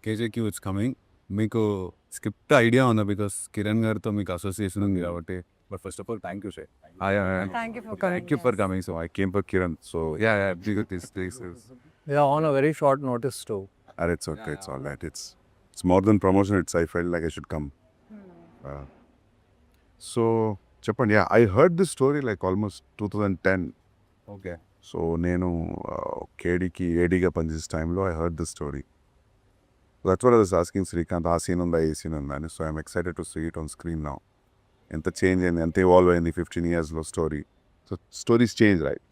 కేజేక్యూ it's coming. మీకు script idea ఉందా? Because Kiran గారితో మీకు అసోసియేషన్ ఉంది కాబట్టి. But first of all thank you sir. Thank you for Thank you for coming. So I came for Kiran. So yeah, this is. Yeah, on a very short notice too. It's okay. It's all right. It's more than promotion. I felt like I should come. So Chapan, yeah, I heard this story like almost 2010. Okay. So నేను కేడీకి ఏడీగా పనిచేసే టైంలో I heard this story. That's what I was asking Srikanth, ఆ scene ఉందా, ఏ scene ఉందా అని. So I'm excited to see it on screen now. ఎంత change అయింది, ఎంత ఇవాల్వ్ అయింది 15 yearsలో story. So stories change, right?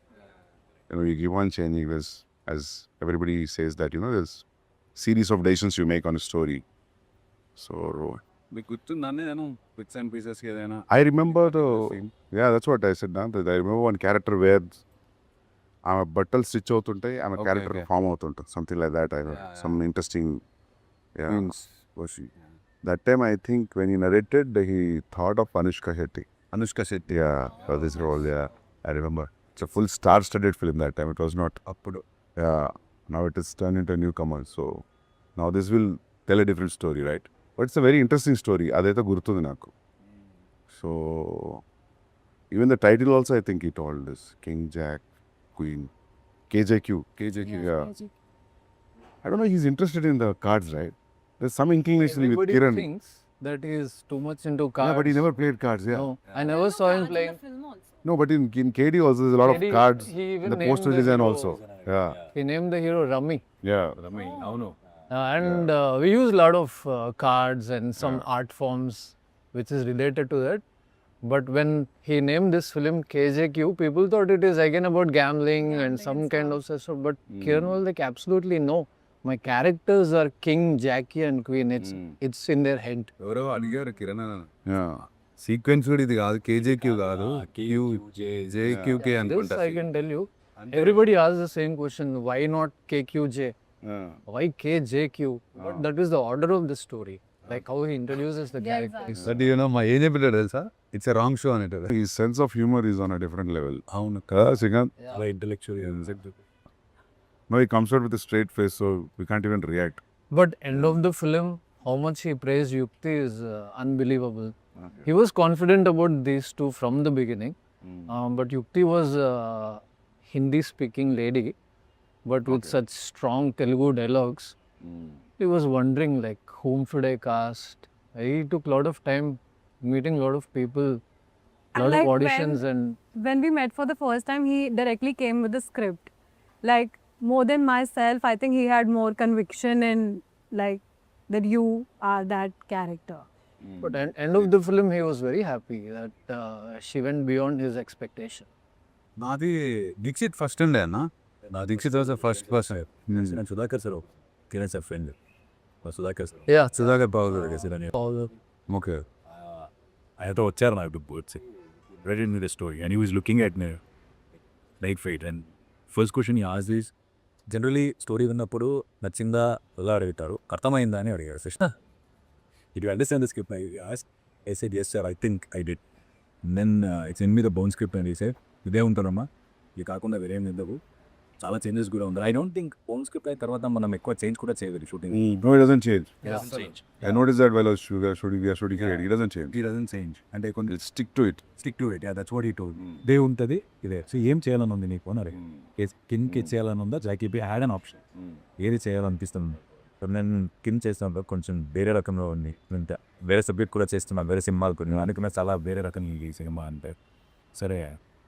You keep on changing this, as everybody says that, there's series of decisions you make on a story. So మీకు గుర్తుందానే నేను bits and pieces ఏదైనా? I remember that's what I said, that I remember one character where ఆమె బట్టలు stitch అవుతుంటాయి, ఆమె character form అవుతుంటుంది, something like that. I heard some interesting that time I think when he narrated he thought of Anushka Shetty. Yeah, for this role. Yeah, I remember. It's a full star-studded film that time. It was not appudu. Yeah, now it is turned into a newcomer. So now this will tell a different story, right? But it's a very interesting story. Adaitha gurtundi naku. So even the title also I think he told this King, Jack, Queen, KJQ. Yeah. I don't know, he's interested in the cards, right? There's some inclination with Kiran. Everybody thinks that he is too much into cards. Yeah, but he never played cards. Yeah. No, I never saw him playing. No, but in KD also there's a lot KD, of cards he even in the named poster the design hero. also. Yeah. He named the hero Rummy. Yeah. Rami అవును. And we use a lot of cards and some art forms which is related to that. But when he named this film KJQ, people thought it is again about gambling and some kind of stuff. But Kiran was like, absolutely no. My characters are King, Jackie and Queen. It's in their head. ఎవరో అడిగారు Kiran Yeah. Sequence కూడా ఇది కాదు, కేజేక్యూ కాదు, JQK This అనుకుంటా. I can tell you. Everybody asks the same question. Why not KQJ? Why KJQ? But that is the order of the story. Like how he introduces the characters. But మా ఏం చెప్పాడు తెలుసా? It's a wrong show అనేట. His sense of humor is on a different level. అవును Kada, Srikanth? చాలా intellectual. No, he comes out with a straight face, so we can't even react. But end of the film, how much he praised Yukti is unbelievable. He was confident about these two from the beginning. But Yukti was a Hindi-speaking lady, but with such strong Telugu dialogues. He was wondering like, whom should I cast? He took a lot of time meeting a lot of people, lot like of auditions when we met for the first time, he directly came with the script. Like, more than myself, I think he had more conviction in like that you are that character. But at end of the film, he was very happy that she went beyond his expectation. నాది Dixit first ఉండే అన్న. నా Dixit was first person. నేను Sudhakar sir Kiran sir friend Sudhakar sir. Yeah. Sudhakar Babu okay. ఆయనతో వచ్చారు నాకు boards ready the story and he was looking at like fight and first question ఈ as is generally story విన్నప్పుడు నచ్చిందా ఎలా అడుగుతారు, అర్థమైందా అని అడిగారు. Krishna it you understand the script? I said yes sir, I think I did. Then it's in me the bone script and he said ఇదే ఉంటారమ్మా, ఇది కాకుండా వేరేం నిందవు, చాలా చేంజెస్ కూడా ఉంది. I don't think bone script అయిన తర్వాత మనం ఎక్కువ చేంజ్ కూడా చేయలేదు shooting. No, it doesn't change. Change I noticed that while I was shooting Kiran, he doesn't change. He doesn't change. అంటే కొంచెం Stick to it. Stick to it. That's what he told. ఇదే ఉంటుంది ఇదే. So ఏం చేయాలని ఉంది నీకు అని అడిగి, కింగ్కి చేయాలని ఉందా, జాకీపీ హ్యాడ్ అన్ ఆప్షన్, ఏది చేయాలనిపిస్తుంది. సో నేను కింగ్ చేస్తాను కొంచెం వేరే రకంలో ఉంది, వేరే సబ్జెక్ట్ కూడా చేస్తున్నాను, వేరే సినిమాలు కొన్ని అనుకున్నా చాలా వేరే రకం ఈ సినిమా అంటే. సరే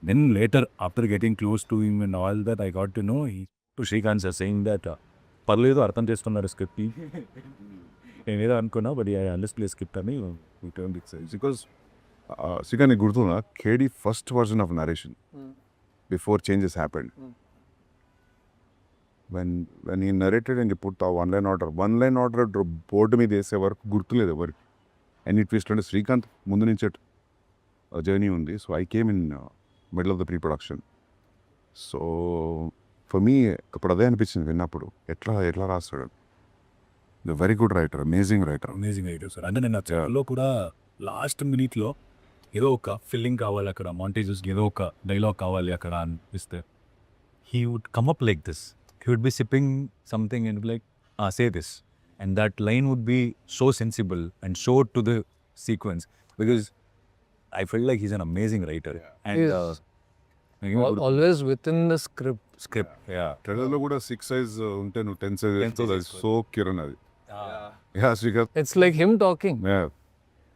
then later after getting close to him and all that I got to know to Srikanth sir saying that పర్లేదు అర్థం చేస్తున్నారు స్క్రిప్ట్. నేను ఏదో అనుకున్నా బట్ ఐ అండర్స్టాండ్ స్క్రిప్ట్ అని. Because Srikanth, నీకు గుర్తుందా KD first version of narration before changes happened? When he narrated and he put a one line order board మీద వేసే వరకు గుర్తులేదు ఎవరికి. అండ్ ఈ ట్విస్ట్ అంటే శ్రీకాంత్ ముందు నుంచే జర్నీ ఉంది. So I came in middle of the pre production. So for me అప్పుడు అదే అనిపించింది విన్నప్పుడు, ఎట్లా రాస్తాడు. The very good writer, amazing writer sir. అంటే నేను లో కూడా లాస్ట్ మినిట్లో ఏదో ఒక ఫిల్లింగ్ కావాలి అక్కడ, మాంటేజెస్ ఏదో ఒక డైలాగ్ కావాలి అక్కడ అనిపిస్తే he would come up like this. He would be sipping something and be like, say this. and that line would be so sensible and so to the sequence, because I feel like he's an amazing writer. And He is always within the script. script, yeah. ట్రైలర్లో కూడా 6 size ఉంటే నువ్వు 10 size వేస్తుంది. అది so Kiran అది. Yeah Srikanth. It's like him talking. Yeah.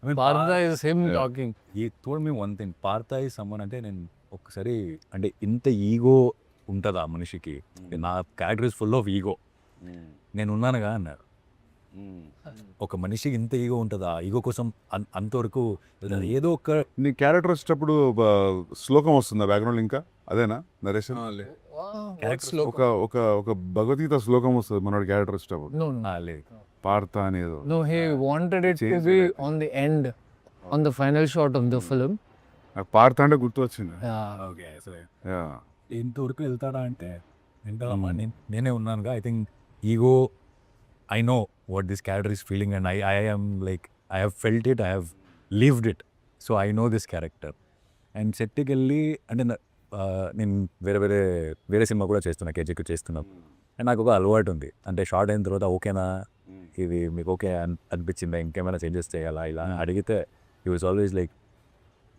I mean, Partha is him talking. he told me one thing. Partha is someone అంటే నేను ఒక్కసారి అంటే ఇంత ఈగో ఉంటుందా మనిషికి, నా character is full of ego, నేను ఉన్నానుగా అన్నారు. ఒక మనిషికి ఇంత ఈగో ఉంటుందా, ఈగో కోసం అంతవరకు ఏదో ఒక నీ క్యారెక్టర్ వచ్చేటప్పుడు శ్లోకం వస్తుందా బ్యాక్గ్రౌండ్ ఇంకా అదేనా నరేషన్? ఒక ఒక ఒక భగవద్గీత శ్లోకం వస్తుంది మనోడి క్యారెక్టర్ వచ్చేటప్పుడు. No, no. లేదు. పార్త అనేది. No, he wanted it to be on the end, on the final shot of the film. నాకు పార్త అంటే గుర్తు వచ్చింది. Yeah. ఓకే సరే యా. ఇంతవరకు వెళ్తాడా అంటే వెళ్తాడమ్మా, నేనే ఉన్నానుగా. I think ego, I know what this character is feeling and I am like I have felt it, I have lived it, so I know this character. And సెట్కి వెళ్ళి అంటే నేను వేరే సినిమా కూడా చేస్తున్నా, కేజీకి చేస్తున్నా. అండ్ నాకు ఒక అలవాటు ఉంది, అంటే షార్ట్ అయిన తర్వాత ఓకేనా ఇది మీకు ఓకే అనిపించిందా, ఇంకేమైనా చేంజెస్ చేయాలా ఇలా అడిగితే he was always like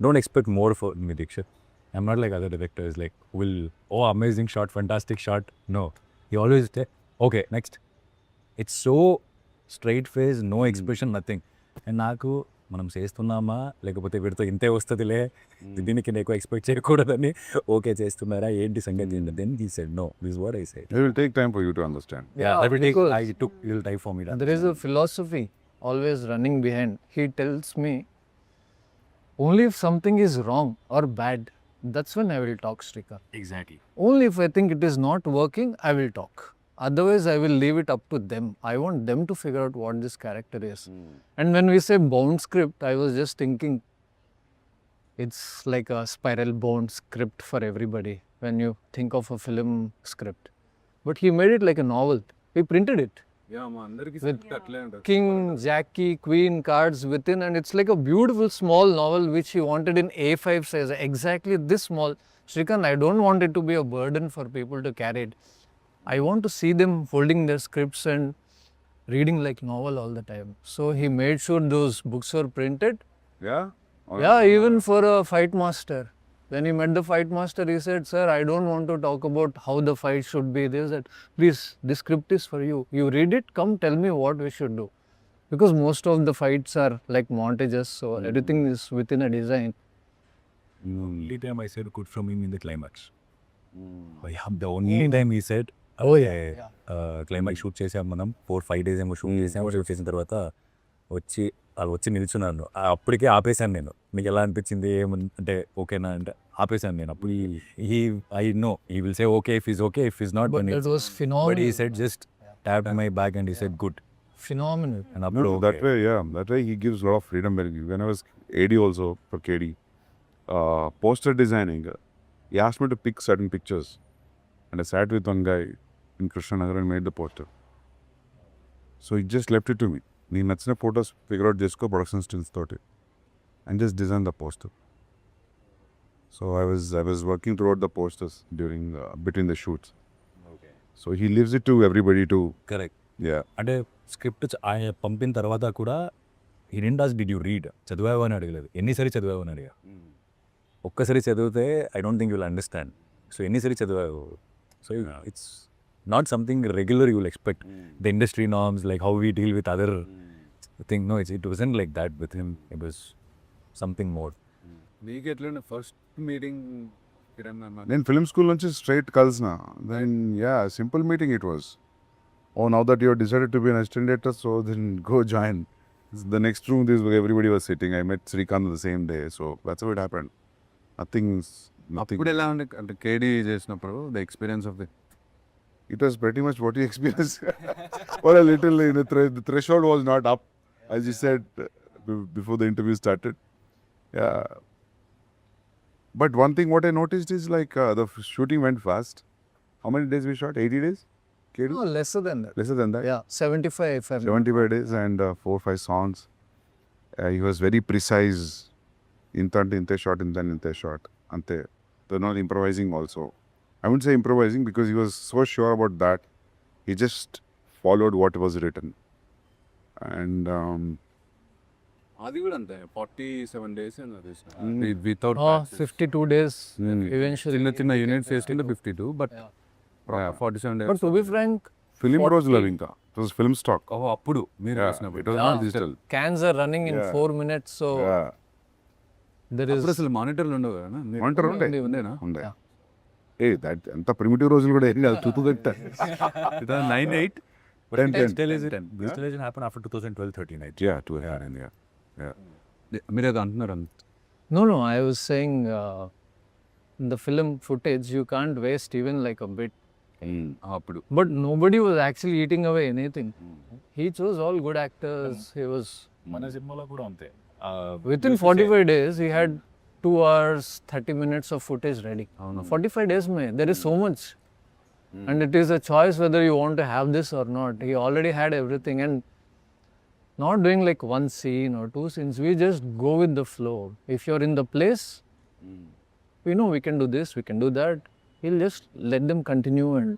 don't expect more for me Dikshit. I'm not like other directors like will oh amazing shot, fantastic shot. No, he always say okay next. It's so straight face, no expression, nothing. And నాకు మనం చేస్తున్నామా లేకపోతే వీడితో ఇంతే వస్తుందిలే, దీనికి ఎక్కువ expect చేయకూడదని ఓకే చేస్తున్నారా ఏంటి సంగతి ఏంటి, then he said no, this what I said. It will take time for you to understand. Yeah, Every day because I took little time for me. there is a philosophy always running behind. He tells me only if something is wrong or bad, that's when I will talk, Srika. Exactly. Only if I think it is not working, I will talk. Otherwise, I will leave it up to them. I want them to figure out what this character is. And when we say bound script, I was just thinking it's like a spiral bound script for everybody when you think of a film script. But he made it like a novel. He printed it. King, Jackie, Queen cards within, and it's like a beautiful small novel which he wanted in A5 size, exactly this small. Srikant, I don't want it to be a burden for people to carry it. I want to see them holding their scripts and reading like novel all the time. So he made sure those books were printed. Yeah? Yeah, even for a fight master. When he met the fight master, he said, "Sir, I don't want to talk about how the fight should be." They said, "Please, this script is for you. You read it, come tell me what we should do." Because most of the fights are like montages, so everything is within a design. Only time I said good from him in the climax. The only time he said, oh yeah, climax shoot చేసాం మనం 4-5 days ఏమో shoot చేసాము. Shoot చేసిన తర్వాత వాళ్ళు వచ్చి నిల్చున్నాను, అప్పటికే ఆపేశాను నేను. మీకు ఎలా అనిపించింది అంటే ఓకేనా అంటే ఆపేశాను నేను. అప్పుడు I know he will say okay if is okay, if is not, But it was phenomenal. But he said just tapped my back and he said good. Phenomenal. And up No, to that way, yeah. That way he gives a lot of freedom. When I was AD also for KD, poster designing, he asked me to pick certain pictures. And I sat with one guy in Krishnanagar and made the poster. So he just left it to me. Nee nachina photos figure out chesko production stills toti and just design the poster. So I was working throughout the posters during between the shoots. Okay. So he leaves it to everybody to correct. yeah. అంటే script ఆయన పంపిన తర్వాత కూడా he didn't ask did you read, చదివావు అని అడగలేదు, ఎన్నిసారి చదివావు అని అడిగా. ఒక్కసారి చదివితే I don't think you will understand. So ఎన్నిసారి చదివావు. So it's not something regular you will expect the industry norms like how we deal with other thing. No, it wasn't like that with him. It was something more. మీకు ఎట్లా first meeting Kiran అన్న? నేను film school నుంచి straight కలిసిన. Then ya simple meeting it was. Oh now that you decided to be an assistant director, so then go join. The next room this everybody was sitting. I met Srikanth on the same day, so that's how it happened. Nothing. ఇప్పుడు ఎలా ఉండే అంటే కేడీ చేసినప్పుడు the experience of the It was pretty much what you experienced. Or a little, the threshold was not up, as you said before the interview started. Yeah. But one thing what I noticed is like the shooting went fast. How many days we shot? 80 days? KD? No, lesser than that. Lesser than that? Yeah, 75 if I'm 75 days and 4-5 songs. He was very precise. Inte shot, inte shot. Ante. They're not improvising also. I wouldn't say improvising because he was so sure about that. He just followed what was written. And అది కూడా అంతే 47 days without 52 days eventually. చిన్న చిన్న units వేసుకుంటే 52 but 47 days. But to be frank, film 40 రోజులు అవి ఇంకా it was film stock. అప్పుడు మీరు వేసినప్పుడు it was not digital. cans are running in 4 minutes, so there is. అప్పుడు అసలు మానిటర్లు ఉండవు కదా మానిటర్ ఉండే ఉండేనా ఉండే. Yeah. దట్ ఎంత ప్రిమిటివ్ రోజులు కూడా ఏం కాదు. తుతు కట్ట 9/8 But digitalization happened after 2012-13, I think. Yeah, to happen, yeah. మీరు అది అంటున్నారు అంత No, I was saying in the film footage, you can't waste even like a bit. అప్పుడు But nobody was actually eating away anything. He chose all good actors. He was. మన సినిమాలో కూడా అంతే. Within 45 days, he had 2 hours, 30 minutes of footage ready. 45 days, mein, there is so much. And it is a choice whether you want to have this or not. He already had everything and not doing like one scene or 2 scenes. We just go with the flow. If you're in the place, we know we can do this, we can do that. He'll just let them continue and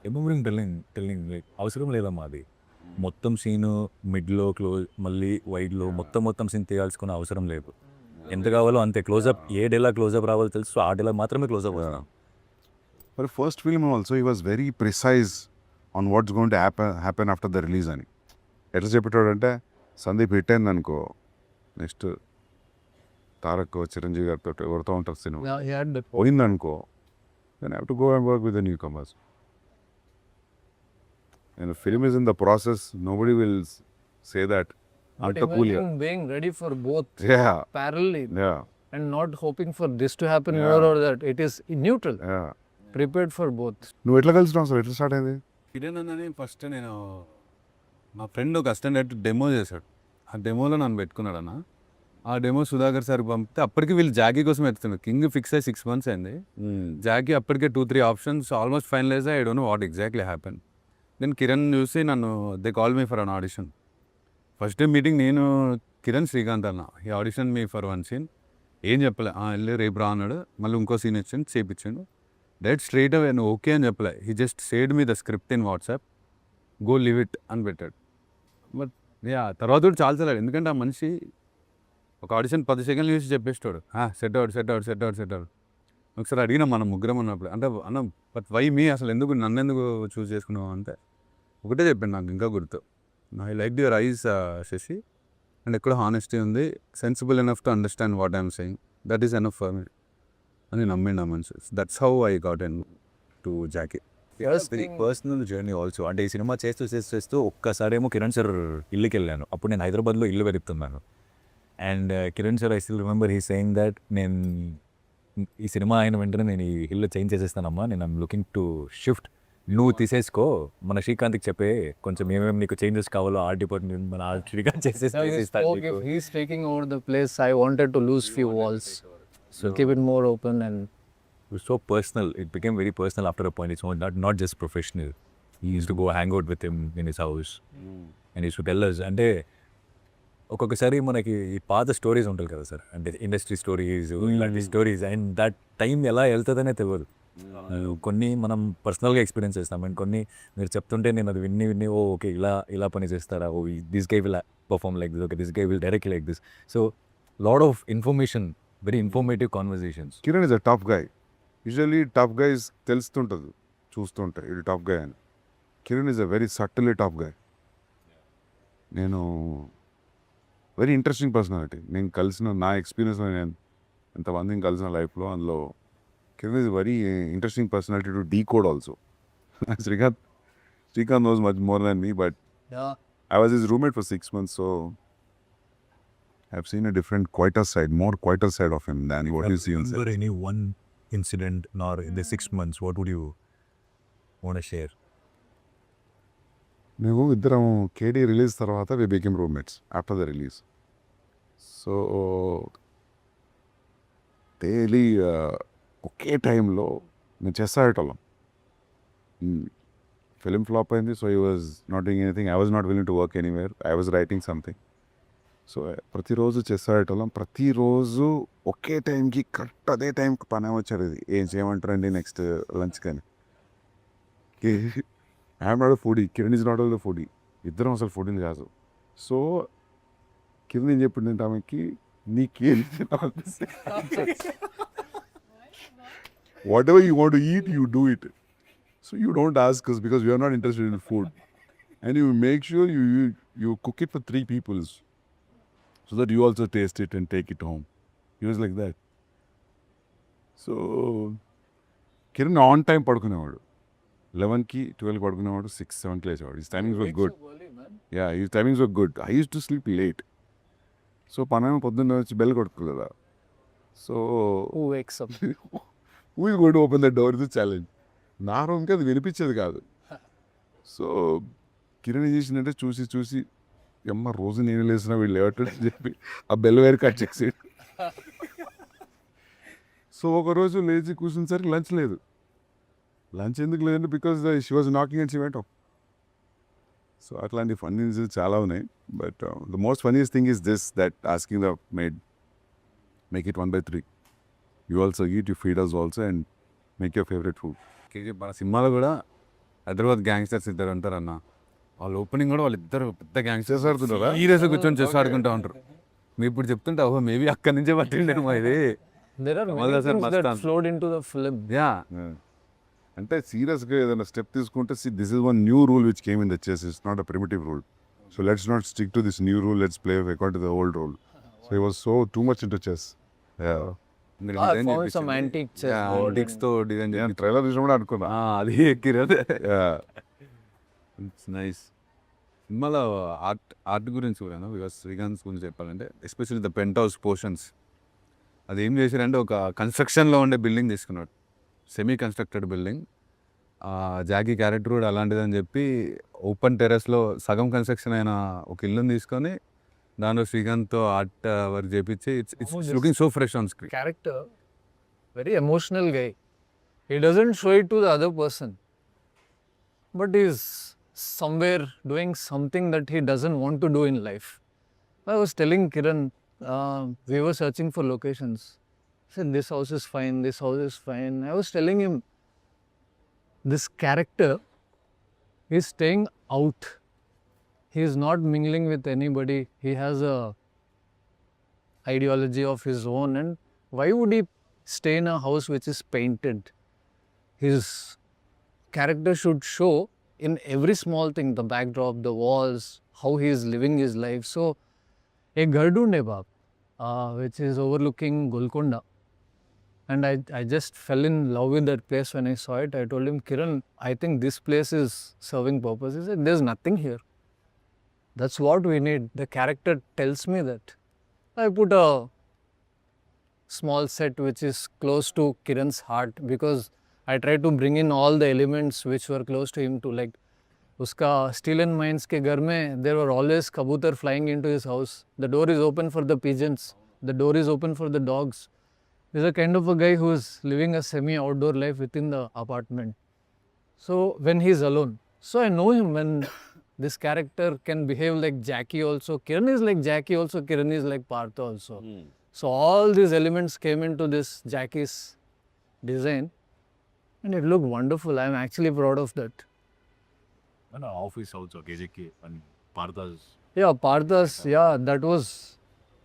Remembering telling like అవసరం లేదమ్మా అది. మొత్తం scene మిడ్లో మళ్ళీ వైడ్లో మొత్తం scene తీయాల్సుకునే అవసరం లేదు. ఎంత కావాలో అంతే క్లోజప్, ఏ డేలా క్లోజప్ రావాలో తెలుసు, ఆ డేలా మాత్రమే క్లోజప్ వస్తాం. For first film also, he was very precise on what's going to happen after the release అని. ఎట్లా చెప్పేటోడంటే సందీప్ హిట్ అయింది అనుకో, నెక్స్ట్ తారక్ చిరంజీవి గారితో ఎవరితో ఉంటారు cinema now he had the పోయిందనుకో, then I have to go and work with the newcomers. And the film is in the process, nobody will say that. But అంత cool. imagine being ready for both Yeah, parallelly yeah, and not hoping for this to happen here or that. It is neutral, yeah. prepared for both. నువ్వు ఎట్లా కలిసినావు అసలు, ఎట్లా start అయింది? కిరణ్ అన్నని first నేను మా friend ఒక అసిస్టెంట్ డైరెక్టర్ డెమో చేశాడు. ఆ డెమోలో నన్ను పెట్టుకున్నాడు అన్న. ఆ డెమో సుధాకర్ సార్ పంపితే అప్పటికి వీళ్ళు జాకీ కోసం ఎత్తుతున్నారు. కింగ్ ఫిక్స్ అయ్యి 6 months అయింది. జాకీ అప్పటికే 2-3 options almost finalize. I don't know what exactly happen. Then Kiran చూసి నన్ను they call me for an audition. First day meeting నేను కిరణ్ శ్రీకాంత్ అన్న, ఈ ఆడిషన్ మీ ఫర్ 1 scene. ఏం చెప్పలే, వెళ్ళి రేపు రా అన్నాడు. మళ్ళీ ఇంకో సీన్ ఇచ్చాను, చేపించాడు. డైరెక్ట్ స్ట్రైట్ అవే నువ్వు ఓకే అని చెప్పలే. He just said me the script in WhatsApp, go live it అని పెట్టాడు. బట్ తర్వాత కూడా చాలా చల్లాడు. ఎందుకంటే ఆ మనిషి ఒక ఆడిషన్ 10 seconds చూసి చెప్పేస్తాడు, సెట్ అవుట్. ఒకసారి అడిగిన మనం ముగ్గురం ఉన్నప్పుడు, అంటే అన్న బట్ వై మీ, అసలు నన్ను ఎందుకు చూస్ చేసుకున్నావు అంటే ఒకటే చెప్పాను, నాకు ఇంకా గుర్తు. I like your eyes Shashi, and ఎక్కడ హానెస్టీ ఉంది, sensible enough to understand what I'm saying, that is enough for me అని నమ్మిండు ఆ మనిషి. That's how I got into Jackie. Very personal journey also. అంటే ఈ సినిమా చేస్తూ ఒక్కసారేమో కిరణ్ సార్ ఇల్లుకి వెళ్ళాను. అప్పుడు నేను హైదరాబాద్లో ఇల్లు వెతుకుతున్నాను. And Kiran sir I still remember he saying that నేను ఈ సినిమా అయిన వెంటనే నేను ఈ ఇల్లు చేంజ్ చేసేస్తానమ్మా, నేను ఐమ్ లుకింగ్ టు షిఫ్ట్, నువ్వు తీసేసుకో, మన శ్రీకాంత్కి చెప్పే కొంచెం ఏమేమి నీకు చేంజెస్ కావాలో ఆర్ట్ డిపార్ట్మెంట్ మన art Srikanth Now he spoke, if he's taking over the place, I wanted to lose few walls. So keep it more open and It was so personal. It became very personal after a point. It's not just professional. He used to go hang out with him in his house. And he used to tell us. అంటే ఒక్కొక్కసారి మనకి ఈ పాత stories ఉంటాయి కదా sir, అంటే industry stories, ఇలాంటి stories, and that time ఎలా వెళ్తుందనే తెలియదు. కొన్ని మనం పర్సనల్గా ఎక్స్పీరియన్స్ చేస్తాం, అండ్ కొన్ని మీరు చెప్తుంటే నేను అది విన్ని ఓకే ఇలా పని చేస్తారా, this guy will perform like this, okay this guy will directly like this. So lot of information, very informative conversations. Kiran is a tough guy. Usually tough guys తెలుస్తుంటుంది చూస్తుంటాయి ఇది టఫ్ గై అని. Kiran is a very subtly tough guy. నేను very interesting personality. నేను కలిసిన నా ఎక్స్పీరియన్స్లో, నేను ఎంతమందిని కలిసిన లైఫ్లో, అందులో Kiran is very interesting personality to decode also. Srikanth knows much more than me, but yeah. I was his roommate for 6 months, so I've seen a different, more quieter side of him than what you see on set. Any one incident nor in the 6 months, what would you want to share? మేము ఇద్దరం కేడీ release తర్వాత we became roommates after the release. So daily ఒకే టైంలో నేను chess ఆడేటోళ్ళం. Film flop అయింది, so he was not doing anything, I was not willing to work anywhere, I was writing something. So ప్రతిరోజు చెస్ ఆడేటోళ్ళం. ప్రతిరోజు ఒకే టైంకి కరెక్ట్ అదే టైంకి పని వచ్చారు. ఇది ఏం చేయమంటారండి నెక్స్ట్ లంచ్ కానీ. I'm not a foodie, Kiran is not all the foodie. ఇద్దరం అసలు ఫుడ్ని కాదు. సో కింద ఏం చెప్పిందంటే ఆమెకి నీకేం తినాలనిపిస్తే whatever you want to eat you do it. So you don't ask us because we are not interested in food. And you make sure you cook it for 3 people so that you also taste it and take it home. He was like that. So Kiran on time పడుకునేవాడు. 11కి 12కి పడుకునేవాడు, 6, 7కి లేచేవాడు. His timings were good. Yeah his timings were good. I used to sleep late. So పనేమో పొద్దున్న వచ్చి bell కొడుతుంది కదా. So Who wakes up? who is going to open the door is a challenge. నా రూమ్కి అది వినిపించేది కాదు. సో కిరణ్ ఏం చేసిందంటే చూసి అమ్మ రోజు నేను లేసినా వీళ్ళు లేవట్లేదు అని చెప్పి ఆ బెల్ వైర్ కట్ చేసి సో ఒకరోజు లేచి కూర్చునేసరికి లంచ్ లేదు. లంచ్ ఎందుకు లేదంటే because she was knocking and she went off. So అట్లాంటి ఫన్నీస్ చాలా ఉన్నాయి. But the most funniest thing is this that asking the maid make it 1/3. You also eat, you feed us also and make your favourite food. మన సినిమాలో కూడా Hyderabad gangsters ఇద్దరు అంటారు అన్న. వాళ్ళ ఓపెనింగ్ కూడా వాళ్ళిద్దరు పెద్ద గ్యాంగ్స్టర్స్ ఆడుతున్నారా, సీరియస్ కూర్చొని చెస్ ఆడుకుంటూ ఉంటారు. మీరు ఇప్పుడు చెప్తుంటే ఓహో మేబీ అక్కడి నుంచే పట్టిండేమో ఇది. There are Well, many that's a things must that answer. flowed into the film. Yeah అంటే సీరియస్గా ఏదైనా స్టెప్ తీసుకుంటే this is one new rule which came in the chess. It's not a primitive rule. So let's not stick to this new rule, let's play according to the old rule. So he was so too much into chess. I found some antique chess board antiques తో design నేను trailer చూసినప్పుడు అనుకున్నా అది ఎక్కిరదే. It's nice. సినిమాలో art గురించి కూడా because Srikanth గురించి చెప్పాలంటే especially the penthouse portions అది ఏం చేశారంటే ఒక కన్స్ట్రక్షన్లో ఉండే బిల్డింగ్ తీసుకున్నాడు, semi constructed building. Jackie character కూడా అలాంటిదని చెప్పి ఓపెన్ టెర్రస్లో సగం కన్స్ట్రక్షన్ అయిన ఒక ఇల్లుని తీసుకొని దానిలో శ్రీకాంత్తో ఆర్ట్ వర్క్ చేపించి it's looking so fresh on screen. character, very emotional guy. He doesn't show it to the other person, but he's somewhere doing something that he doesn't want to do in life. I was telling Kiran, we were searching for locations. I said, this house is fine, this house is fine. I was telling him, this character is staying out. He is not mingling with anybody. He has a ideology of his own, and why would he stay in a house which is painted? His character should show in every small thing, the backdrop, the walls, how he is living his life. So a Gardunde Bab, which is overlooking Golconda, and I just fell in love with that place when I saw it. I told him, Kiran, I think this place is serving purpose. He said, there's nothing here. That's what we need. The character tells me that. I put a small set which is close to Kiran's heart because I tried to bring in all the elements which were close to him too. Like uska steel and mines ke ghar mein there were always kabutar flying into his house. The door is open for the pigeons. The door is open for the dogs. He's a kind of a guy who is living a semi-outdoor life within the apartment. So when he's alone, so I know him when this character can behave like Jackie also. Kiran is like Jackie also. Kiran is like Partha also. So all these elements came into this Jackie's design, and it looked wonderful. I'm actually proud of that. Office also కేజీకి and పార్థాస్ Yeah, Partha's, yeah, that was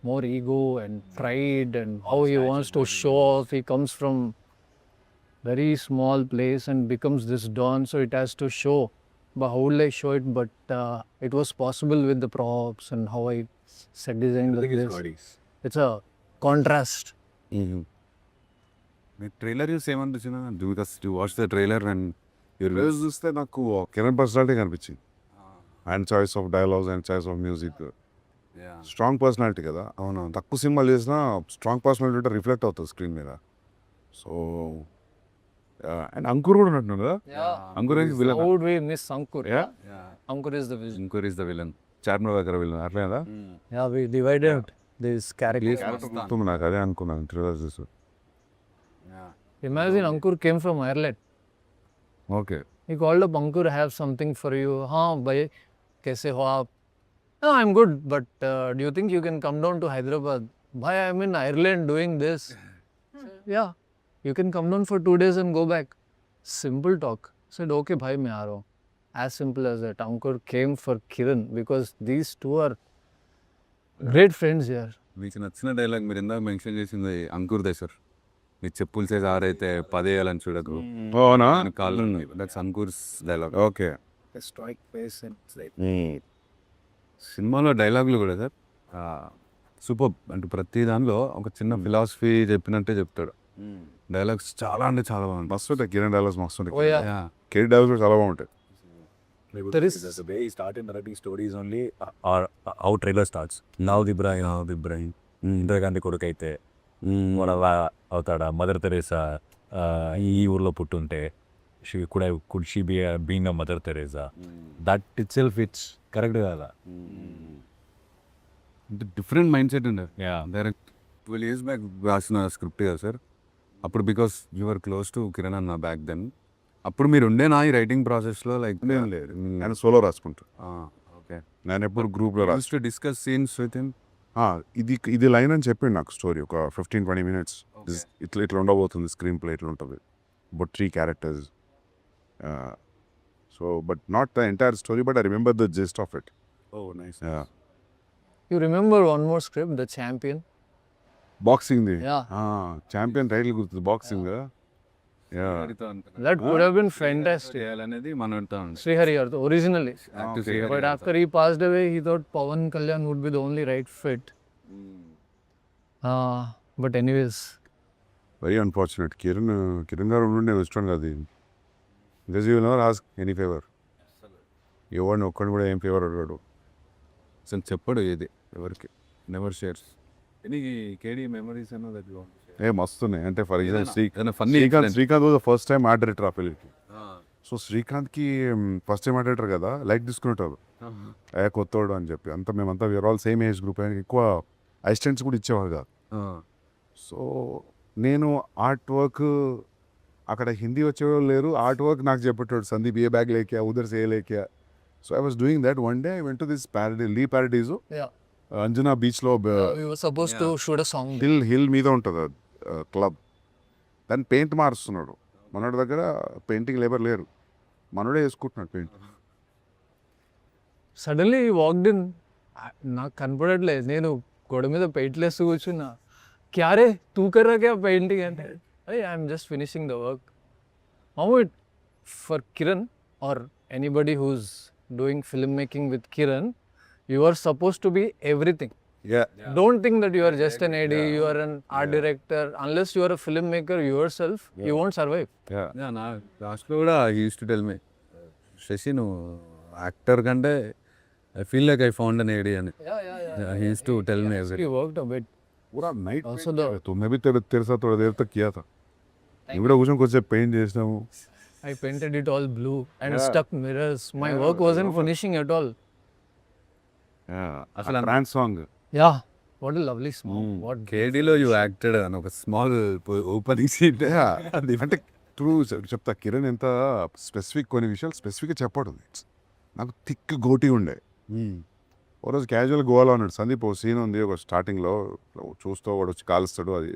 more ego and pride and how he wants to show off. He comes from very small place and becomes this don, so it has to show. But how will I show it? But it was possible with the props and how I set design like this. It's a contrast. Trailer చూసి ఏమనిపించిందా? Because you watch the trailer and రోజు చూస్తే నాకు Kiran personality కనిపించింది. ఆయన choice of dialogues and choice of music strong personality కదా. అవును, తక్కువ సినిమాలు చేసినా స్ట్రాంగ్ పర్సనాలిటీ ఉంటే రిఫ్లెక్ట్ అవుతుంది స్క్రీన్ మీద. సో అండ్ అంకుర్ కూడా ఉన్నట్టు కదా. Ankur villain. How would we miss Ankur? Yeah. Ankur is the villain. Ankur is the villain. Charminar దగ్గర విలన్ అట్లే కదా. Yeah, we divided this character. గుర్తుంది నాకు, అదే అనుకున్నాను ట్రైలర్ చూసి. Imagine Ankur came from Ireland. Okay. He called up, Ankur, I have something for you. Haan, bhai, kaise ho aap? No, I'm good, but do you think you can come down to Hyderabad? Bhai, I'm in Ireland doing this. Yeah, you can come down for 2 days and go back. Simple talk. Said, okay, bhai, मैं आ रहा हूँ. as simple as that. Ankur came for Kiran because these two are great friends here. మీకు నచ్చిన dialogue మీరు ఇందాక mention చేసింది అంకుర్దే sir. మీ చెప్పులు చేసి ఆరైతే పదేయాలని చూడకు. అవునా? కాళ్ళు దట్స్ అంకుర్స్ డైలాగ్. ఓకే. సినిమాలో డైలాగులు కూడా సార్ సూపర్. అంటే ప్రతి దానిలో ఒక చిన్న ఫిలాసఫీ చెప్పినట్టే చెప్తాడు. డైలాగ్స్ చాలా అంటే చాలా బాగుంది. మస్తు ఉంటాయి కిరణ్ డైలాగ్స్, మస్తు ఉంటాయి. Oh yeah. Yeah. Kiran dialogues కూడా చాలా బాగుంటాయి. There is- the way he started narrating stories only or how trailer starts. Now the Brian. Indira Gandhi కొడుకు అయితే మన అవుతాడా, మదర్ తెరేసా ఈ ఊర్లో పుట్టుంటే could she be being a Mother Teresa, that itself it's correct కదా. అంటే డిఫరెంట్ మైండ్ సెట్ ఉండే. Yeah. డైరెక్ట్ 12 years బ్యాక్ రాసిన స్క్రిప్ట్ కదా సార్. అప్పుడు because your close to Kiran అన్న బ్యాక్ దెన్. అప్పుడు మీరు ఉండేనా ఈ రైటింగ్ ప్రాసెస్లో? లైక్ ఏం లేదు, నేను సోలో రాసుకుంటా. ఓకే. నేను ఎప్పుడు గ్రూప్లో రాసు. To discuss scenes with him. ఇది లైన్ అని చెప్పిండు నాకు స్టోరీ ఒక 15-20 minutes. ఇట్లా ఉండబోతుంది స్క్రీన్ ప్లే, ఇట్లా ఉంటుంది. But 3 characters. So but not the entire story, but I remember the gist of it. Oh nice. You remember one more script, The Champion? బాక్సింగ్ది. Yeah. ఛాంపియన్ టైటిల్ గుర్తుంది, boxing. That could have been fantastic. చేయాలనేది మనతో Srihari originally. Okay. But after he passed away, he thought Pawan Kalyan would be the only right fit. But anyways, very unfortunate. Kiran గారు ఉండి నేను ఇష్టం కాదు. Because you never ask any favour. ఎవరిని ఒక్కడిని కూడా ఏం ఫేవర్ అడగాడు. అసలు చెప్పడు ఏది ఎవరికి. నెవర్ షేర్స్ ఎనీ కేడీ మెమరీస్ అన్న దట్ యు మస్తున్నాయి. అంటే ఫర్ ఎగ్జాంపుల్ ఏదైనా funny Srikanth was the first time art director ఆ ఫిల్మ్కి. సో శ్రీకాంత్కి ఫస్ట్ టైం ఆర్ట్ డైరెక్టర్ కదా, లైక్ తీసుకునేటారు కొత్తోడు అని చెప్పి. అంతా మేమంతా we are all same age group. ఆయనకి ఎక్కువ అసిస్టెంట్స్ కూడా ఇచ్చేవారు కాదు. సో నేను ఆర్ట్ వర్క్ అక్కడ హిందీ వచ్చేవాళ్ళు లేరు, ఆర్ట్ వర్క్ నాకు చెప్పేటోడు సందీప్ ఏ బ్యాగ్ లేకే ఉదర్ సే లేకే. So I was doing that. One day I went to this Paradise yeah, Anjana బీచ్లో we were supposed to shoot a song there. Hill మీద ఉంటుంది క్లబ్. దాన్ని పెయింట్ మారుస్తున్నాడు. మనోడి దగ్గర పెయింటింగ్ లేబర్ లేరు, మనోడే వేసుకుంటున్నాడు paint. Suddenly he walked in. నాకు కనపడట్లేదు, నేను గోడ మీద పెయింట్లు వేస్తూ కూర్చున్నా. క్యారే తూ కర్రా క్యా పెయింటింగ్ అంటే I'm just finishing the work. How it for Kiran or anybody who's doing film making with Kiran, you are supposed to be everything. Don't think that you are just an AD, you are an art director. Unless you are a filmmaker yourself, you won't survive. నా లాస్ట్లో కూడా he used to tell me, Sasi నువ్వు actor కంటే I feel like I found an AD అని. He used to tell me every. You worked a bit. पूरा night Also the तुमने भी तेरे साथ थोड़ा देर तक किया था. నేను కూడా కూర్చొని కొంచెం పెయింట్ చేసినాము. I painted it all blue and stuck mirrors. My work wasn't finishing at all. అసలు trance song. Yeah, what a lovely song. What కేడీలో యూ యాక్టెడ్ అని ఒక స్మాల్ ఓపెనింగ్ సీట్. అంటే ట్రూ చెప్తా, కిరణ్ ఎంత స్పెసిఫిక్, కొన్ని విషయాలు స్పెసిఫిక్గా చెప్పడు. నాకు థిక్ గోటి ఉండే. ఓ రోజు క్యాజువల్ గోవాలో ఉన్నాడు సందీప్. ఒక సీన్ ఉంది ఒక స్టార్టింగ్లో, చూస్తూ వాడు వచ్చి కాలుస్తాడు, అది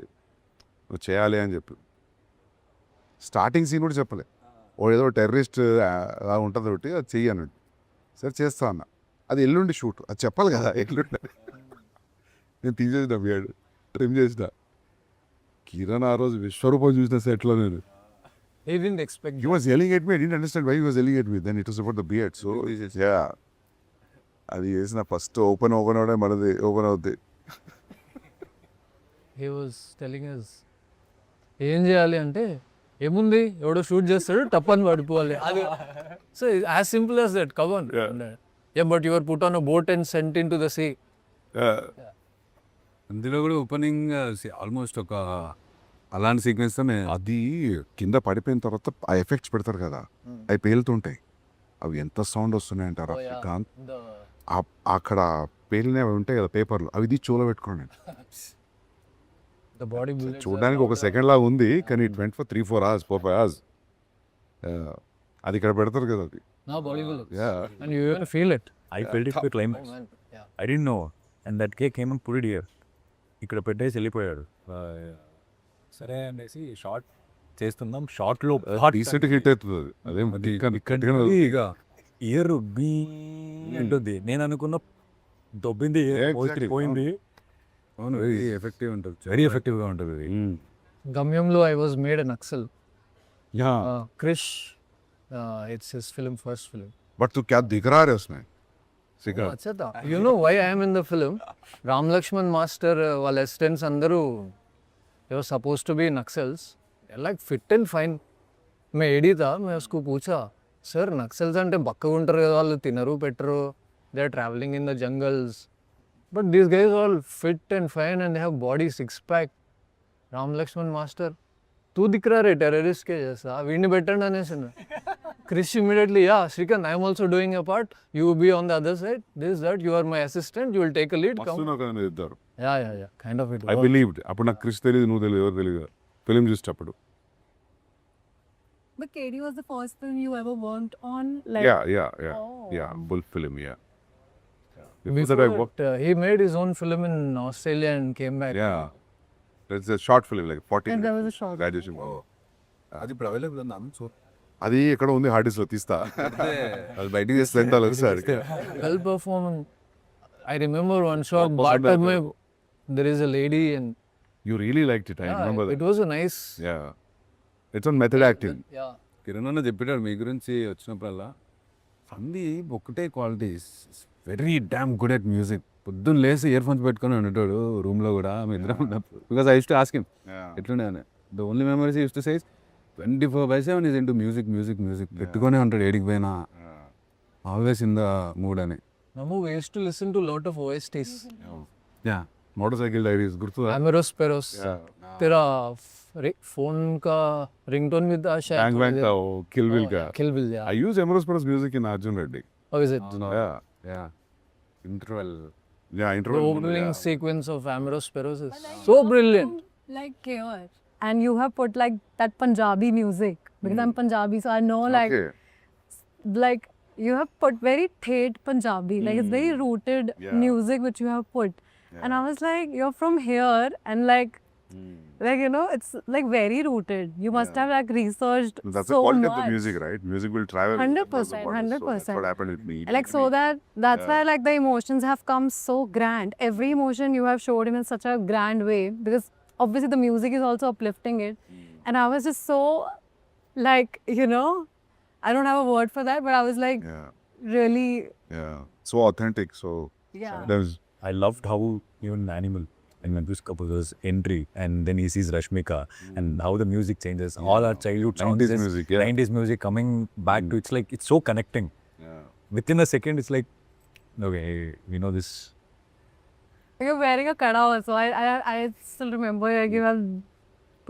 నువ్వు చేయాలి అని చెప్పి. స్టార్టింగ్ సీన్ కూడా చెప్పలే, ఓ ఏదో టెర్రరిస్ట్ అలా ఉంటుంది ఒకటి, అది చెయ్యి అన్నాడు. సరే చేస్తా అన్న. అది ఎల్లుండి షూట్, అది చెప్పాలి కదా ఎల్లుండి. నేను తీసేసిన బియర్డ్ ట్రిమ్ చేసిన. కిరణ్ ఆ రోజు విశ్వరూపం చూసిన సెట్లో నేను. he didn't expect. He was yelling at me. I didn't understand why he was yelling at me. Then it was about the beard. So yeah, అది చేసిన ఫస్ట్ ఓపెన్ అవడే మనది ఓపెన్ అవుద్ది. He was telling us ఏం చేయాలి అంటే, ఏముంది ఎవడో shoot చేస్తాడు టప్పని పడిపోవాలి. So as simple as that. Come on. Yeah, but you were put on a boat and sent into the sea. అందులో కూడా ఓపెనింగ్ ఆల్మోస్ట్ ఒక అలాంటి సీక్వెన్స్తో అది కింద పడిపోయిన తర్వాత ఆ ఎఫెక్ట్స్ పెడతారు కదా, అవి పేలుతుంటాయి. అవి ఎంత సౌండ్ వస్తున్నాయి అంటారు. కాంత్ అక్కడ పేలినవి ఉంటాయి కదా పేపర్లు, అవి ఇది చూలో పెట్టుకోండి. The body చూడడానికి ఒక సెకండ్ లాగా ఉంది, కానీ it went for 3-4 hours 4-5 hours. అది ఇక్కడ పెడతారు కదా అది. now body will Yeah. and you even feel it. I felt it with climax. Oh, man. Yeah. I didn't know. And that guy came and put it here. ఇక్కడ పెట్టేసి వెళ్ళిపోయాడు. సరే అనేసి షార్ట్ చేస్తున్నాం. షార్ట్లో రీసెంట్ హిట్ అవుతుంది అది. అదేం ఇక ఇయర్ బీ అంటుంది. నేను అనుకున్న దొబ్బింది Exactly. పోయింది. అవును వెరీ ఎఫెక్టివ్ ఉంటుంది. వెరీ ఎఫెక్టివ్గా ఉంటుంది ఇది. Gamyamlo, I was made an Naxal. Yeah. Krish, it's his first film. But तू क्या दिख रहा है उसमें? Oh, अच्छा था. You know why I am in the film? Ram Lakshman Master, వాళ్ళ assistants అందరూ they were supposed to be Naxals. They're like fit and fine. मैं एडी था, मैं उसको पूछा, सर नक्सल्स అంటే బక్కగా ఉంటారు కదా, వాళ్ళు తినరు పెట్టరు, they are traveling in the jungles. But these guys are all fit and fine and they have body six pack. Ram Lakshman master तू दिख रहा रे टेररिस्ट के जैसा, వీడిని పెట్టండి అనేసి. Krish immediately yeah Srikanth I'm also doing a part, you be on the other side, this that you are my assistant, you will take a lead, come. మస్తున్నా కదా మీరు ఇద్దరు. Yeah yeah yeah kind of it. I believed. అప్పుడు నాకు క్రిష్ తెలియదు, నువ్వు తెలియదు, ఎవరు తెలియదు. ఫిలిం చూసేటప్పుడు. But KD was the first film you ever worked on? Like, Yeah. Bull film, yeah. Before Before that I worked. that, he made his own film in Australia and came back. Yeah. It's a short film, like 40 and there was a minutes. short. Graduation. అది ఇప్పుడు available ఉందా? So అది ఎక్కడ ఉంది, hard disk లో తీస్తా. అది బయటికి చేస్తే ఎంత sir. Well performance. I remember one shot, Bata mein there is a lady and You really liked it, I remember it that. was a nice. Yeah. It's on method acting. Yeah. Kiran అన్న చెప్పాడు మీ గురించి వచ్చినప్పుడల్లా, సందీప్ ఒకటే qualities, very damn good at music. పొద్దున్న లేసి ear phones పెట్టుకొని ఉండేటాడు రూమ్లో కూడా, మీ ఇద్దరం ఉన్నప్పుడు. Because I used to ask him ఎట్లుండే అని. The only memories use to say 24/7 is into music music music పెట్టుకొని ఉంటాడు ఏడికి పోయినా, ఆల్వేస్ ఇన్ ద మూడ్ అని. Namu, we used to listen to lot of OSTs. Yeah motor cycle diaries గుర్తుందా? Ameros Peros. तेरा phone का ringtone भी था शायद. Bang Bang का, Kill Bill का. Kill Bill, yeah. I use Emerald Spurs music in Arjun Reddy. How is it? Yeah. Yeah interval Yeah, The interval. opening sequence of Ameros Peros is so brilliant. Like chaos. And you have put like that Punjabi music. Because I'm Punjabi, so I know like Okay. like you have put very thet Punjabi. Like it's very rooted Yeah. music which you have put. And I was like, you're from here and like you know, it's like very rooted. You must have like researched That's so the quality much. of the music, right? Music will travel. 100%, across the borders. So that's 100%. what happened with me. Like so that's why like the emotions have come so grand. Every emotion you have showed him in such a grand way, because obviously the music is also uplifting it. And I was just so like, you know, I don't have a word for that, but I was like Yeah. really, Yeah. So authentic. So yeah. there's I loved how even Animal and Ventus Kapoor's entry, and then he sees Rashmika, and how the music changes. All our childhood songs, 90s is music, yeah. 90s music coming back to, it's like it's so connecting. yeah. Within a second, it's like, okay, we know this. You're wearing a kada also. I still remember like you have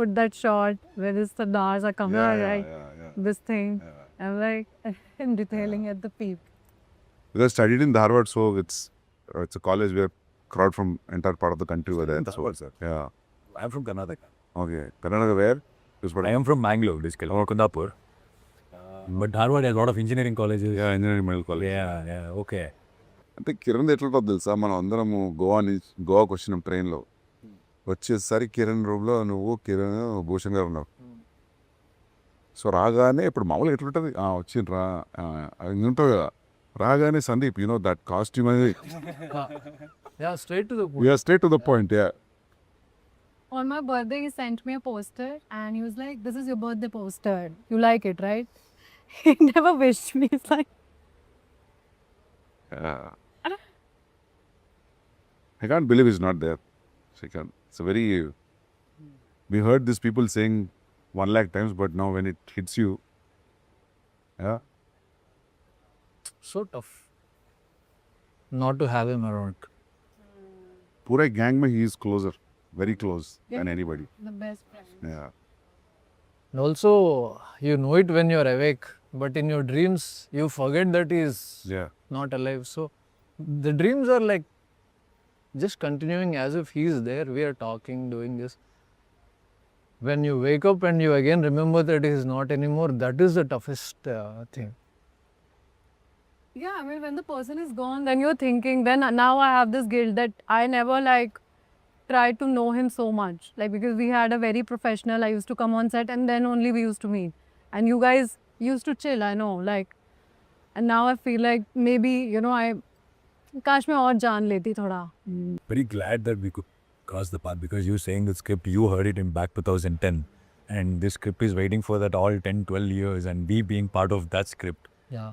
put that shot where the stars are coming out, right? Yeah. This thing. I'm like I'm detailing at the peep. Because I studied in Dharwad, so it's a college where crowd from entire part of the country were there. Dharwad, sir. Yeah. I'm from Karnataka. Okay. Karnataka where? I am from Mangalore, basically, or Kundapur. But Dharwad has a lot of engineering colleges. Yeah, engineering medical college. Yeah, okay. అంటే కిరణ్ ఎట్లా ఉంటుంది తెలుసా, మనం అందరము గోవాకి వచ్చినాం ట్రైన్లో. వచ్చేసరికి కిరణ్ రూమ్లో నువ్వు కిరణ్ భూషణ్ గారు ఉన్నావు. సో రాగానే ఇప్పుడు మామూలుగా ఎట్లుంటుంది, వచ్చిండ్రా ఉంటావు కదా, రాగానే Sandeep, you know that costume అనేది Yeah, straight to the point. We are straight to the point. Ya. On my birthday, he sent me a poster and he was like, "This is your birthday poster. You like it, right?" He never wished me. He's like, I can't believe he's not there. Srikanth. It's a very. We heard these people saying 1 lakh times, but now when it hits you, yeah, So tough not to have him around. पूरे gang में he is closer, very close than anybody. the best friend. Yeah. And also, you know it when you're awake, but in your dreams, you forget that he's Yeah. not alive. So, the dreams are like just continuing as if he's there. We are talking, doing this. When you wake up and you again remember that he is not anymore, that is the toughest thing. Yeah, I mean, when the person is gone, then you're thinking, then now I have this guilt that I never like tried to know him so much. Like, because we had a very professional, I used to come on set and then only we used to meet. And you guys used to chill, I know. Like, And now I feel like maybe, you know, काश मैं और जान लेती थोड़ा. Very glad that we could cross the path because you saying the script, you heard it in back 2010. And this script is waiting for that all 10, 12 years and we being part of that script. Yeah.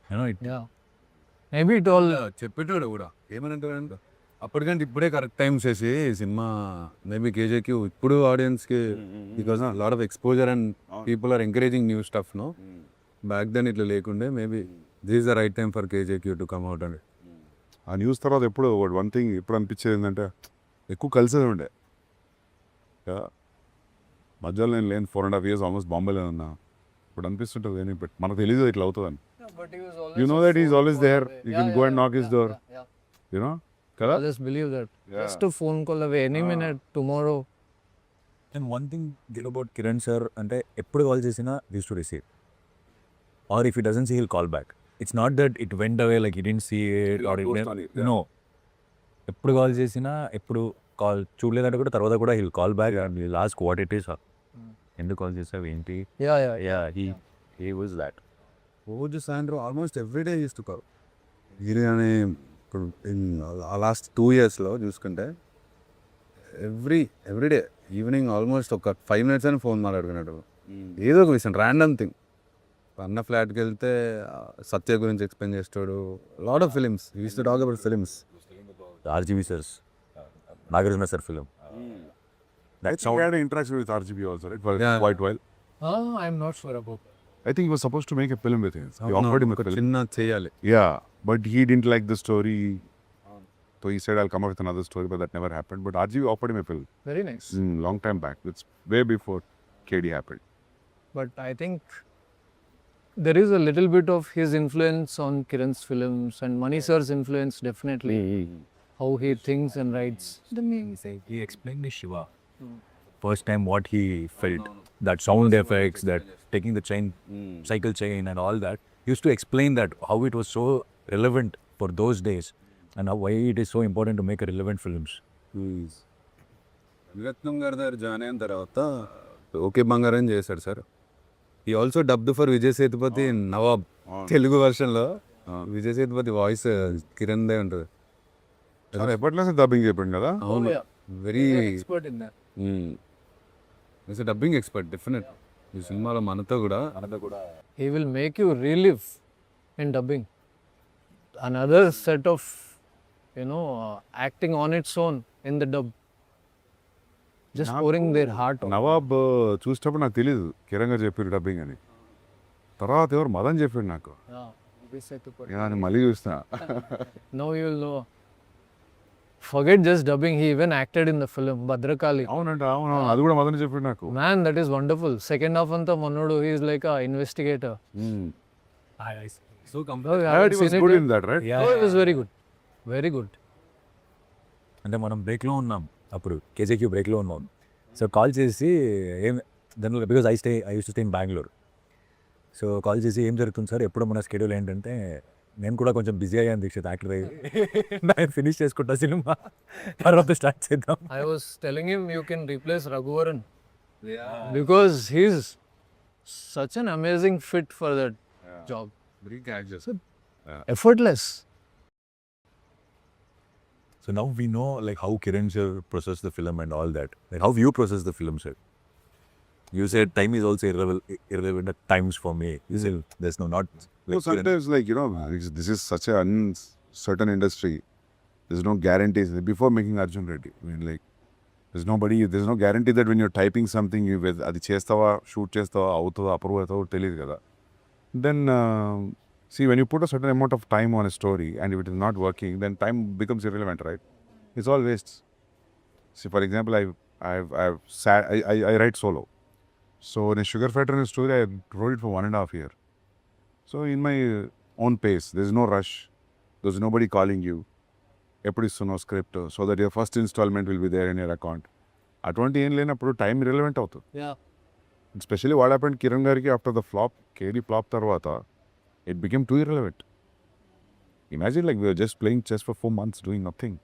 You know, it, Yeah. Maybe it all. చెప్పేటోడు కూడా ఏమనంటాడు అప్పటికంటే ఇప్పుడే correct time చేసి సినిమా maybe కేజేకి ఇప్పుడు ఆడియన్స్కి because lot of exposure and people are encouraging new stuff no back then ఇట్లా లేకుండే maybe this the right time for కేజేక్యూ టు కమ్ అవుట్ అండ్ ఆ న్యూస్ తర్వాత ఎప్పుడు వన్ థింగ్ ఎప్పుడు అనిపించేది ఏంటంటే ఎక్కువ కలిసేది ఉండే మధ్యలో నేను లేని 4.5 years ఆల్మోస్ట్ బాంబేలో ఉన్నా ఇప్పుడు అనిపిస్తుంటుంది కానీ బట్ మనకు తెలియదు ఇట్లా అవుతుందని But he was always. You know a that he's phone always call there. away. You Yeah, can yeah, go and yeah, knock his yeah, door. Yeah, yeah. you know కదా I just believe that. Yeah. Just a phone call away. Any minute, tomorrow. and one thing good about Kiran sir, అంటే ఎప్పుడు call చేసినా we used to receive. Or if he doesn't see, he'll call back. It's not that it went away like he didn't see it or it Ghost went, on it, yeah. no. ఎప్పుడు call చేసినా ఎప్పుడు call చూడలేదంటే కూడా తర్వాత కూడా he'll call back and he'll ask what it is. ఎందుకు call చేసావు ఏంటి? Yeah, yeah, yeah. Yeah, he was that. రోజు సాయంత్రం almost everyday used to call Giri అని ఇప్పుడు ఆ లాస్ట్ 2 yearsలో చూసుకుంటే ఎవ్రీడే ఈవినింగ్ ఆల్మోస్ట్ ఒక 5 minutes అని ఫోన్ మాట్లాడుకునేటప్పుడు ఏదో ఒక విషయం ర్యాండమ్ థింగ్ అన్న ఫ్లాట్కి వెళ్తే సత్య గురించి ఎక్స్ప్లెయిన్ చేస్తాడు lot of films use to talk about films RGB sirs, Nagarjuna sir film. That's how I had an interaction with RGB also, right? For Yeah. quite while. I'm not sure about that. I think he was supposed to make a film with him. He offered him a film. చిన్న చేయాలి Yeah, but he didn't like the story. So he said, I'll come up with another story, but that never happened. But RGB offered him a film Very nice. long time back. It's way before KD happened. But I think there is a little bit of his influence on Kiran's films and Mani sir's influence definitely. How he thinks and writes. He explained to Shiva first time what he felt, that sound effects, that taking the chain, cycle chain and all that. He used to explain that how it was so relevant for those days and how why it is so important to make a relevant films. విరత్నం గారి దగ్గర join అయిన తర్వాత okay బంగారం చేశాడు sir ఈ also dubbed for Vijay Sethupathi Nawab Telugu వర్షన్లో Vijay Sethupathi voice Kiran దే ఉంటుంది చాలా ఎప్పట్లేసే డబ్బింగ్ చెప్పిండు కదా అవును very Expert in that. Dubbing expert definite ఈ సినిమాలో మనతో కూడా He will make you relive in dubbing. Another set of, acting on its own in the dub. Just pouring their heart on. Nawab చూసేటప్పుడు నాకు తెలియదు కిరణ్ గారు చెప్పారు డబ్బింగ్ అని తర్వాత ఎవరు మదన్ చెప్పాడు నాకు నేను మళ్ళీ చూస్తా Now you will know. Forget just dubbing, he even acted in the film, Bhadrakali. అవునంట అవును అది కూడా మదన్ చెప్పాడు నాకు Man, that is wonderful. Second half anta Manodu, he is like a investigator. So Oh, I yeah, heard he I've was seen good it. in that, right? Oh, it was very good. Very good. అంటే మనం బ్రేక్లో ఉన్నాం అప్పుడు కేజేక్యూ బ్రేక్లో ఉన్నాం so call చేసి ఏం దానిలో because I used to stay in Bengaluru so call చేసి ఏం జరుగుతుంది సార్ ఎప్పుడు మన స్కెడ్యూల్ ఏంటంటే నేను కూడా కొంచెం బిజీ అయ్యాను దీక్షిత్ యాక్టర్ అయ్యి ఫినిష్ చేసుకుంటా సినిమా తర్వాత స్టార్ట్ చేద్దాం I was telling him you can replace Raghuvaran. Because he's such an amazing fit for that job. Effortless. So now we know like how Kiran sir processed the film and all that. Like how you process the film, sir. You said time is also irrelevant at times for me. You said there's no not. No, sometimes like this is such a uncertain industry. There's no guarantees. Before making Arjun Reddy, I mean like there's no guarantee that when you're typing something అది చేస్తావా shoot చేస్తావా అవుతుందా approve అవుతావో తెలియదు కదా then see when you put a certain amount of time on a story and if it is not working then time becomes irrelevant, right? It's all waste. See, for example, I write solo. So in a Sugar Factory story, I wrote it for 1.5 years. So in my own pace, there's no rush. There's nobody calling you. ఎప్పుడు ఇస్తున్నావు script so that your first installment will be there in your account అటువంటి ఏం లేనప్పుడు time irrelevant అవుతుంది Yeah. Especially what happened Kiran గారికి after the flop KD flop తర్వాత it became too irrelevant imagine like we are just playing chess for 4 months doing nothing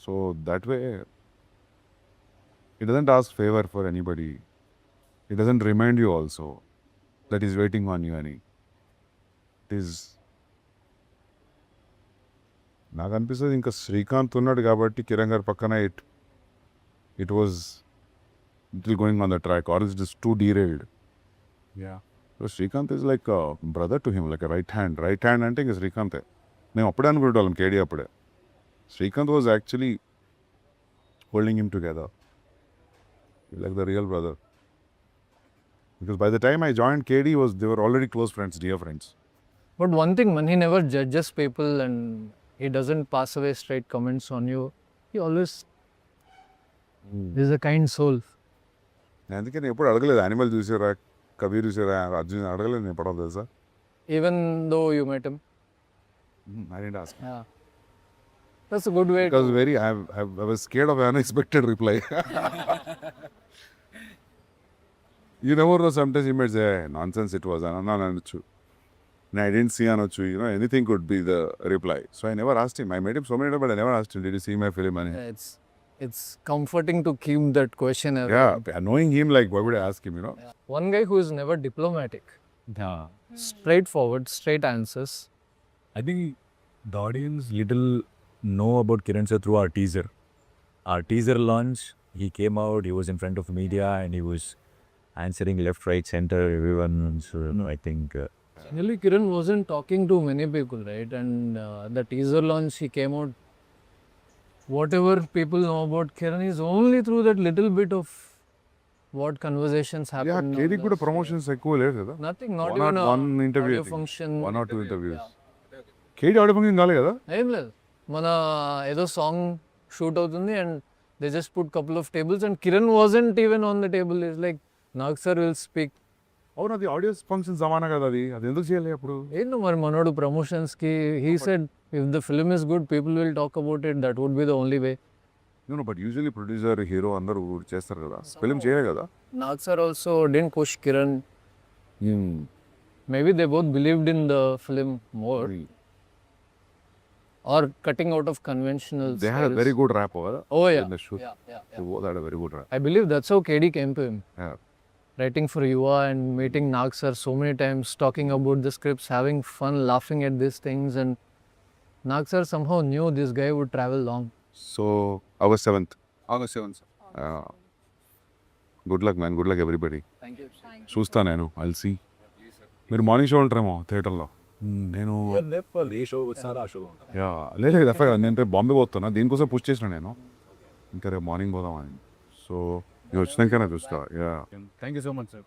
so that way it doesn't ask favour for anybody it doesn't remind you also that is waiting on you అని is నాకు అనిపిస్తుంది ఇంకా శ్రీకాంత్ ఉన్నాడు కాబట్టి కిరణ్ గారి పక్కన it was little going on the track or it is too derailed. Srikanth is like brother to him, like right hand అంటే ఇంకా శ్రీకాంతే. మేము అప్పుడే అనుకునేవాళ్ళం కేడీ అప్పుడే. Srikanth was actually holding him together. Like the real brother. Because by the time I joined KD, they were already close friends, dear friends. But one thing, man, he never judges people and he doesn't pass away straight comments on you. He always is a kind soul. అందుకే నేను ఎప్పుడు అడగలేదు animal చూసారా, కబీర్ చూసారా, అర్జున్ అడగలేదు నేను ఎప్పుడు తెలుసా. Even though you met him. I didn't ask. Yeah. That's a good way Because I was scared of an unexpected reply. You never know, sometimes you might say, hey, nonsense it was, అనొచ్చు. And I didn't see అనొచ్చు, anything could be the reply. So I never asked him. I met him so many times, but I never asked him, did you see my film? And It's comforting to keep that question away. yeah, knowing him, like, why would I ask him, Yeah. One guy who is never diplomatic. Straightforward, straight answers. I think the audience little know about Kiran sir through our teaser. Our teaser launch, he came out, he was in front of media and he was answering left, right, center, everyone. So I think... Really, Kiran wasn't talking to many people, right? And the teaser launch, he came out. Whatever people know about Kiran is only through that little bit of what conversations yeah, happened. KD కూడా promotions ఎక్కువ లేదు కదా. Nothing, not One even or one interview, audio function. One or two interviews. KD audio function కాలే కదా. ఏం లేదు, మన ఏదో సాంగ్ షూట్ అవుతుంది and they just put couple of tables and Kiran wasn't even on the table. It's like Nag sir will speak. అవును, అది audio function జమానా కదా, అది ఎందుకు చేయాలి అప్పుడు. ఏంటో మరి మనోడు ప్రమోషన్స్కి he said if the film is good people will talk about it, that would be the only way. But usually producer hero అందరూ చేస్తారు కదా, ఫిల్మ్ చేయలే కదా. Nag sir also didn't push Kiran. Maybe they both believed in the film more. Or cutting out of conventional They had a styles. very good rap over Oh yeah. in the shoot. Yeah. They both had a very good rap. I believe that's how KD came to him. Yeah. Writing for Yuva and meeting Nag sir so many times, talking about the scripts, having fun, laughing at these things, and Nag sir somehow knew this guy would travel long. So August 7th. August 7th. Good luck, man. Good luck, everybody. Thank you. చూస్తా నేను, I'll see. మీరు morning show ఉంటారేమో థియేటర్లో. నేను ఏ show వచ్చినారో ఆ show. లేదు f i నేను రేపు బాంబే పోతున్నా, దీనికోసం పుష్ చేసిన నేను. ఇంకా రేపు మార్నింగ్ పోదామని. సో నేను వచ్చినాకనే చూస్తా. Thank you so much, sir.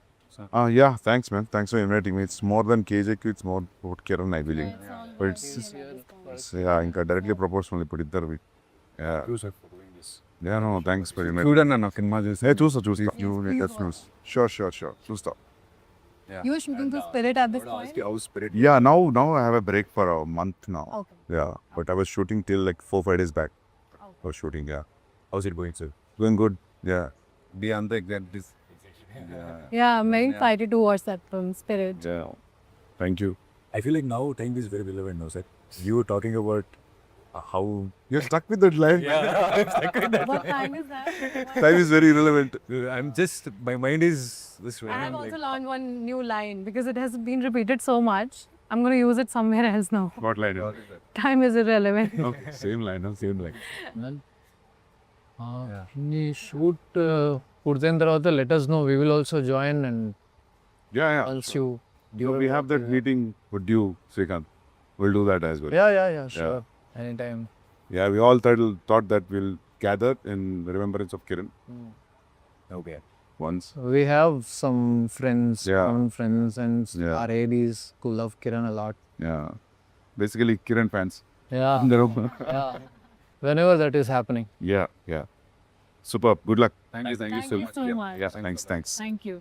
Yeah, thanks, man. Thanks for inviting me. It's more than KJQ, it's more about Kiran, I believe. But it's ఇంకా డైరెక్ట్లీ ప్రపోర్షనల్ ఇప్పుడు ఇద్దరు. No, thanks for inviting me. చూడండి అన్న cinema చూసి. చూస్తా. Sure. చూస్తా. You were shooting for Spirit at this point? Yeah, now I have a break for a month now. Okay. Yeah, but I was shooting till like 4-5 days back. I was shooting, yeah. How's it going, sir? Doing good, yeah. Be on the exact this. Yeah, I'm very excited to watch that film, Spirit. Yeah. Thank you. I feel like now time is very relevant now, sir. You were talking about how... You're stuck with that line. What time is that? Time is very relevant. I'm just... My mind is this way. I have also learned one new line because it has been repeated so much. I'm going to use it somewhere else now. What line? Time is irrelevant. Okay, same line. ఈ shoot పూర్తయిన తర్వాత let us know, we will also join and Yeah. once you We have that meeting with you, Srikanth. We'll do that as well. yeah sure. Anytime. Yeah, we all thought that we'll gather in remembrance of Kiran Okay. once. We have some friends, Yeah. common friends, and Yeah. our ADs who love Kiran a lot. Yeah. Basically, Kiran fans. Yeah. Yeah. Whenever that is happening. Yeah. Superb. Good luck. Thank you Thank you so much. Yeah, thanks. Thank you.